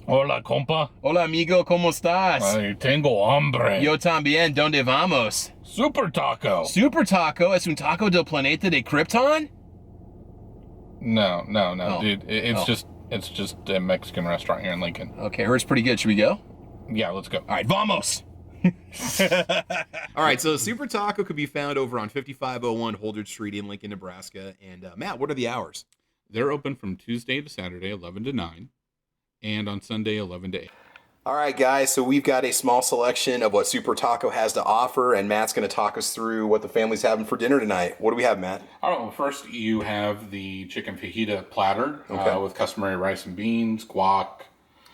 Hola, compa. Hola, amigo, ¿cómo estás? Ay, tengo hambre. Yo también, ¿dónde vamos? Super taco. Super Taco es un taco del planeta de Krypton? No, Oh, dude. oh, It's just a Mexican restaurant here in Lincoln. okay, hers pretty good. Should we go? Yeah, let's go. All right, vamos! All right, so Super Taco could be found over on 5501 Holdridge Street in Lincoln, Nebraska. And Matt, what are the hours? They're open from Tuesday to Saturday, 11 to 9, and on Sunday, 11 to 8. All right, guys, so we've got a small selection of what Super Taco has to offer, and Matt's going to talk us through what the family's having for dinner tonight. What do we have, Matt? All right, well, first you have the chicken fajita platter Okay. with customary rice and beans, guac.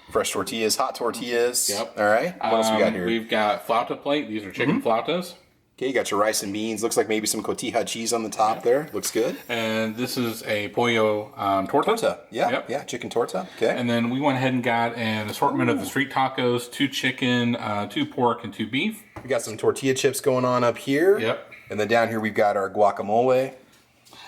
Fresh tortillas, hot tortillas. Yep. All right. What else we got here? We've got flauta plate. These are chicken flautas. Okay, you got your rice and beans. Looks like maybe some cotija cheese on the top there. Looks good. And this is a pollo torta. Torta. Yeah. Yep. Yeah. Chicken torta. Okay. And then we went ahead and got an assortment of the street tacos, 2 chicken, 2 pork, and 2 beef. We got some tortilla chips going on up here. Yep. And then down here we've got our guacamole.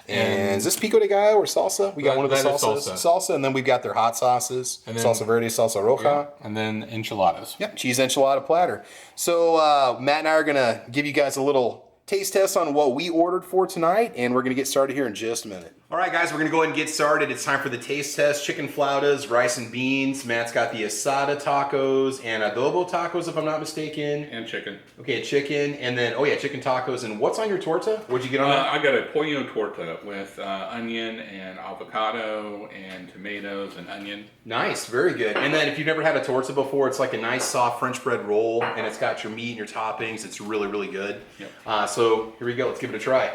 And is this pico de gallo or salsa? We got one of the that is salsas. salsa. And then we've got their hot sauces. And then- Salsa verde, salsa roja. And then enchiladas. Yep, cheese enchilada platter. So Matt and I are going to give you guys a little taste test on what we ordered for tonight, and we're going to get started here in just a minute. All right, guys, we're going to go ahead and get started. It's time for the taste test. Chicken flautas, rice and beans. Matt's got the asada tacos and adobo tacos, if I'm not mistaken. And chicken. Okay, chicken, and then, chicken tacos. And what's on your torta? What'd you get on that? I got a pollo torta with onion and avocado and tomatoes and onion. Nice, very good. And then if you've never had a torta before, it's like a nice soft French bread roll, and it's got your meat and your toppings. It's really, really good. Yep. So here we go. Let's give it a try.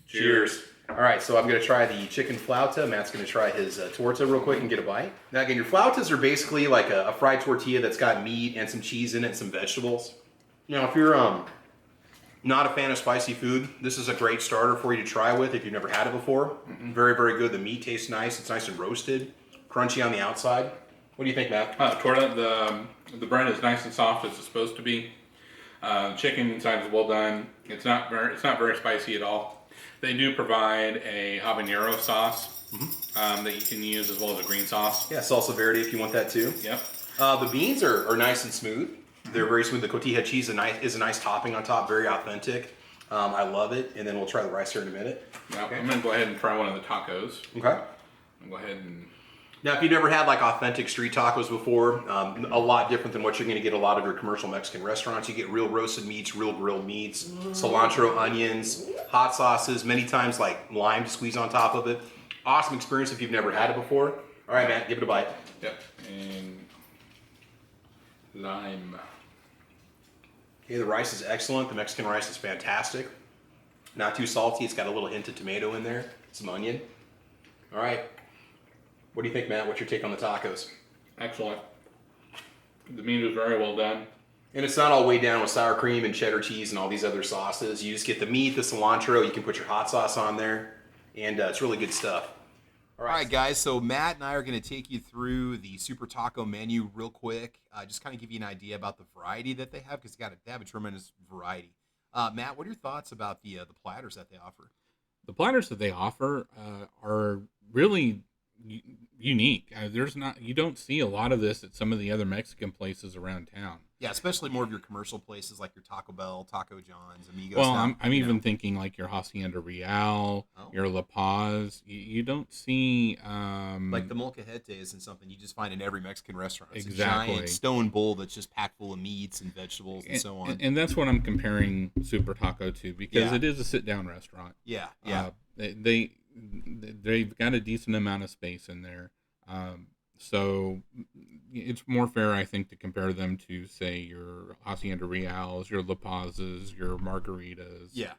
Cheers. All right, so I'm going to try the chicken flauta. Matt's going to try his torta real quick and get a bite. Now, again, your flautas are basically like a fried tortilla that's got meat and some cheese in it and some vegetables. Now, if you're not a fan of spicy food, this is a great starter for you to try with if you've never had it before. Very, very good. The meat tastes nice. It's nice and roasted, crunchy on the outside. What do you think, Matt? Torta, the bread is nice and soft as it's supposed to be. Chicken inside is well done. It's not very spicy at all. They do provide a habanero sauce that you can use as well as a green sauce. Yeah, salsa verde if you want that too. Yep. The beans are nice and smooth. They're very smooth. The cotija cheese is a nice topping on top, very authentic. I love it. And then we'll try the rice here in a minute. Now, I'm going to go ahead and try one of the tacos. Okay. I'll go ahead and... Now, if you've never had like authentic street tacos before, a lot different than what you're going to get at a lot of your commercial Mexican restaurants. You get real roasted meats, real grilled meats, cilantro, onions, hot sauces, many times like lime to squeeze on top of it. Awesome experience if you've never had it before. All right, Matt, give it a bite. Yep. And lime. Okay, the rice is excellent. The Mexican rice is fantastic. Not too salty. It's got a little hint of tomato in there, some onion. All right. What do you think, Matt? What's your take on the tacos? Excellent. The meat is very well done. And it's not all weighed down with sour cream and cheddar cheese and all these other sauces. You just get the meat, the cilantro. You can put your hot sauce on there, and it's really good stuff. All right, guys. So Matt and I are going to take you through the Super Taco menu real quick. Just kind of give you an idea about the variety that they have because they have a tremendous variety. Matt, what are your thoughts about the platters that they offer? The platters that they offer are really unique. You don't see a lot of this at some of the other Mexican places around town. Yeah, especially more of your commercial places like your Taco Bell, Taco John's, Amigos. Well, I'm even thinking like your Hacienda Real, your La Paz. You don't see like the molcajete isn't something you just find in every Mexican restaurant. It's exactly. a giant stone bowl that's just packed full of meats and vegetables and so on. And that's what I'm comparing Super Taco to because it is a sit-down restaurant. Yeah. They've got a decent amount of space in there. So it's more fair, I think, to compare them to, say, your Hacienda Reals, your La Paz's, your Margaritas. Yeah.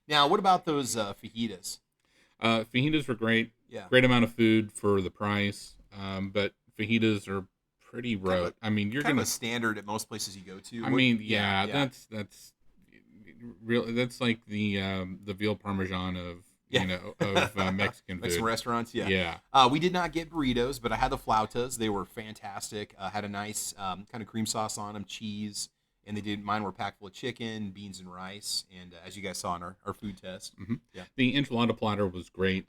Now, what about those fajitas? Fajitas are great. Yeah. Great amount of food for the price. But fajitas are pretty rote. I mean, you're kind gonna of a standard at most places you go to. I mean, that's real. That's like the veal parmesan of Mexican food. Mexican restaurants, Yeah. We did not get burritos, but I had the flautas. They were fantastic. Had a nice kind of cream sauce on them, cheese, and mine were packed full of chicken, beans, and rice. And as you guys saw in our food test, The enchilada platter was great.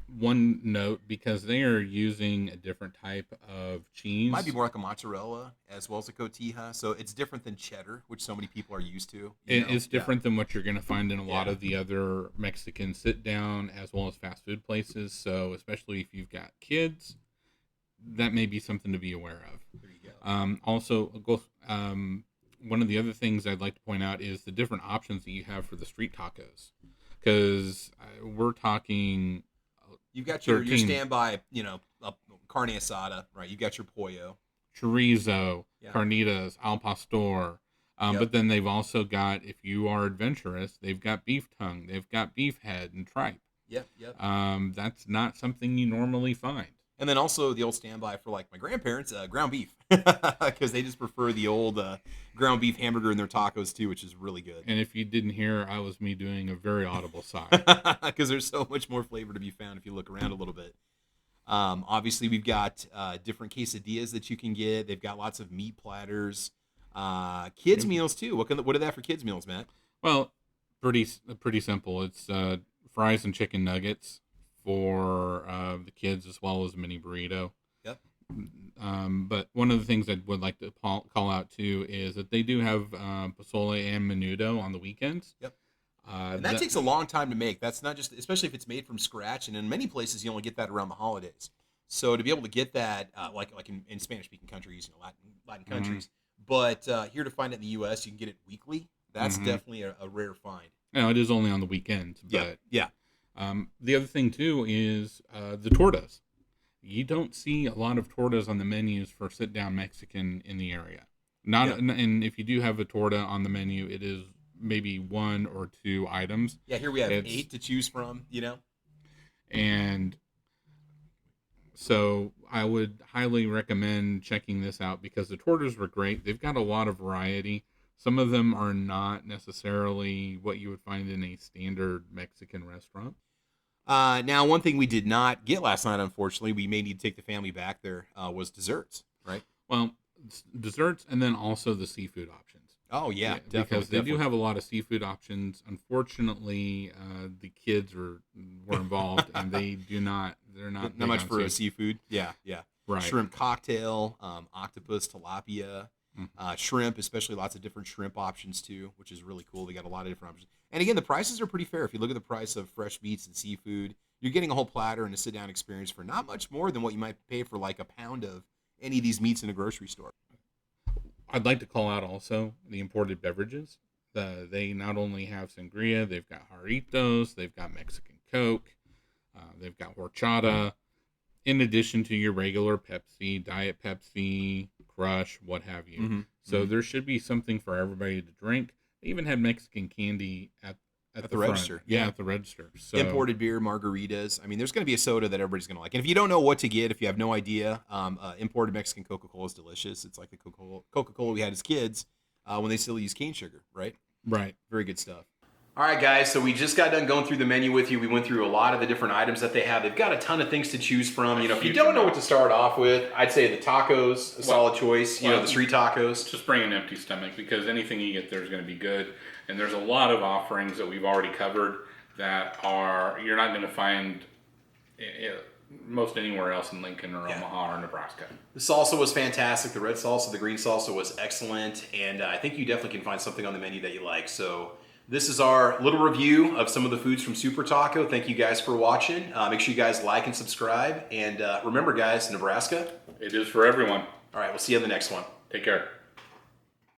One note, because they are using a different type of cheese. Might be more like a mozzarella as well as a cotija, so it's different than cheddar, which so many people are used to. It's different than what you're going to find in a lot of the other Mexican sit-down as well as fast food places. So especially if you've got kids, that may be something to be aware of. There you go. Also, one of the other things I'd like to point out is the different options that you have for the street tacos. Because we're talking... You've got your standby, carne asada, right? You got your pollo. Chorizo, carnitas, al pastor. But then they've also got, if you are adventurous, they've got beef tongue, they've got beef head and tripe. Yep. That's not something you normally find. And then also the old standby for like my grandparents, ground beef, because they just prefer the old ground beef hamburger in their tacos too, which is really good. And if you didn't hear, I was me doing a very audible sigh. Because there's so much more flavor to be found if you look around a little bit. Obviously, we've got different quesadillas that you can get. They've got lots of meat platters, kids meals too. What do they have for kids meals, Matt? Well, pretty simple. It's fries and chicken nuggets for the kids, as well as a mini burrito. Yep. But one of the things I would like to call out too is that they do have Posole and Menudo on the weekends. Yep. And that takes a long time to make. That's not just, especially if it's made from scratch. And in many places, you only get that around the holidays. So to be able to get that, like in Spanish-speaking countries, Latin countries, but here to find it in the U.S., you can get it weekly. That's definitely a rare find. No, it is only on the weekends. But yeah. The other thing too is the tortas. You don't see a lot of tortas on the menus for sit-down Mexican in the area. And if you do have a torta on the menu, it is maybe 1 or 2 items. Yeah, here we have 8 to choose from, And so I would highly recommend checking this out because the tortas were great. They've got a lot of variety. Some of them are not necessarily what you would find in a standard Mexican restaurant. Now, one thing we did not get last night, unfortunately, we may need to take the family back there, was desserts, right? Well, desserts and then also the seafood options. Oh, yeah, definitely. Because they do have a lot of seafood options. Unfortunately, the kids were involved, and they're not much for a seafood. Yeah. Right. Shrimp cocktail, octopus, tilapia, shrimp, especially lots of different shrimp options too, which is really cool. They got a lot of different options. And again, the prices are pretty fair. If you look at the price of fresh meats and seafood, you're getting a whole platter and a sit-down experience for not much more than what you might pay for like a pound of any of these meats in a grocery store. I'd like to call out also the imported beverages. They not only have sangria, they've got jarritos, they've got Mexican Coke, they've got horchata, in addition to your regular Pepsi, Diet Pepsi, Crush, what have you. So there should be something for everybody to drink. They even had Mexican candy at the register. Yeah, at the register. So, imported beer, margaritas. I mean, there's going to be a soda that everybody's going to like. And if you don't know what to get, if you have no idea, imported Mexican Coca-Cola is delicious. It's like the Coca-Cola we had as kids when they still use cane sugar, right? Right. Very good stuff. All right, guys, so we just got done going through the menu with you. We went through a lot of the different items that they have. They've got a ton of things to choose from. If you don't know what to start off with, I'd say the tacos, a solid choice. The street tacos. Just bring an empty stomach because anything you get there is going to be good. And there's a lot of offerings that we've already covered that you're not going to find most anywhere else in Lincoln or Omaha or Nebraska. The salsa was fantastic. The red salsa, the green salsa was excellent. And I think you definitely can find something on the menu that you like. So this is our little review of some of the foods from Super Taco. Thank you guys for watching. Make sure you guys like and subscribe. And remember, guys, Nebraska, it is for everyone. All right, we'll see you on the next one. Take care.